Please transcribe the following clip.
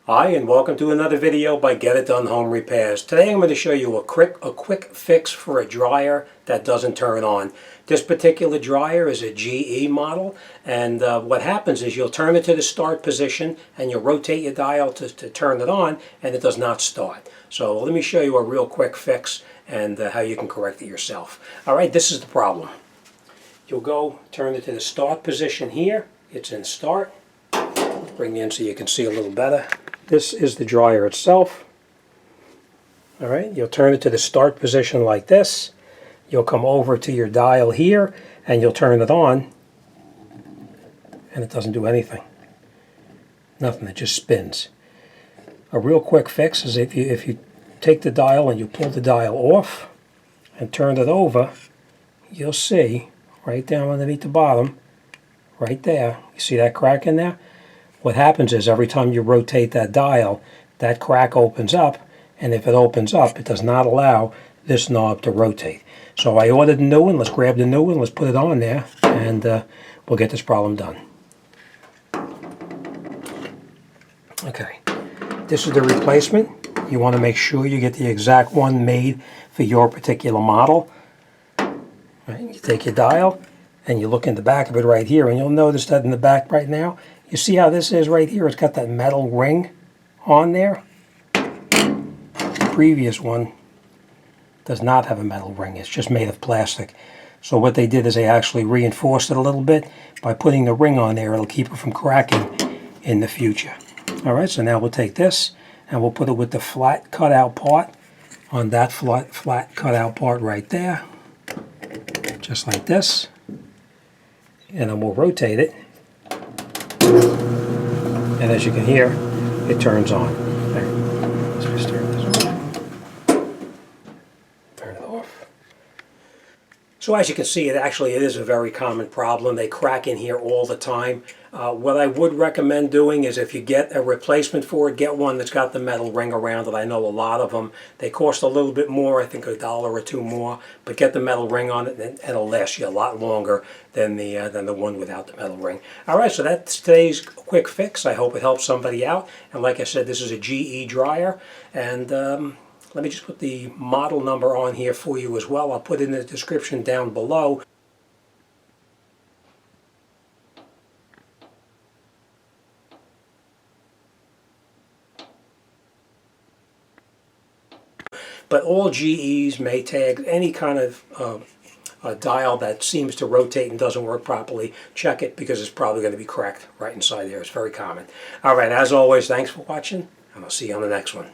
Hi, and welcome to another video by Get It Done Home Repairs. Today I'm going to show you a quick fix for a dryer that doesn't turn on. This particular dryer is a GE model, and what happens is you'll turn it to the start position and you'll rotate your dial to turn it on, and it does not start. So let me show you a real quick fix and how you can correct it yourself. Alright, this is the problem. You'll go turn it to the start position here. It's in start. Bring it in so you can see a little better. This is the dryer itself. All right, you'll turn it to the start position like this. You'll come over to your dial here and you'll turn it on, and it doesn't do anything. Nothing, it just spins. A real quick fix is if you take the dial and you pull the dial off and turn it over, you'll see right down underneath the bottom, right there, you see that crack in there? What happens is every time you rotate that dial, that crack opens up, and if it opens up, it does not allow this knob to rotate. So I ordered a new one. Let's grab the new one, let's put it on there, and we'll get this problem done. Okay, this is the replacement. You want to make sure you get the exact one made for your particular model. Right, you take your dial, and you look in the back of it right here, and you'll notice that in the back right now, you see how this is right here? It's got that metal ring on there. The previous one does not have a metal ring. It's just made of plastic. So what they did is they actually reinforced it a little bit. By putting the ring on there, it'll keep it from cracking in the future. Alright, so now we'll take this and we'll put it with the flat cutout part on that flat cutout part right there. Just like this. And then we'll rotate it. And as you can hear, it turns on. There. Let's just turn this off. Turn it off. So as you can see, it is a very common problem. They crack in here all the time. What I would recommend doing is if you get a replacement for it, get one that's got the metal ring around it. I know a lot of them. They cost a little bit more, I think $1 or $2 more, but get the metal ring on it and it'll last you a lot longer than the one without the metal ring. Alright, so that's today's quick fix. I hope it helps somebody out. And like I said, this is a GE dryer. And let me just put the model number on here for you as well. I'll put it in the description down below. But all GEs may tag any kind of a dial that seems to rotate and doesn't work properly. Check it, because it's probably going to be cracked right inside there. It's very common. All right, as always, thanks for watching, and I'll see you on the next one.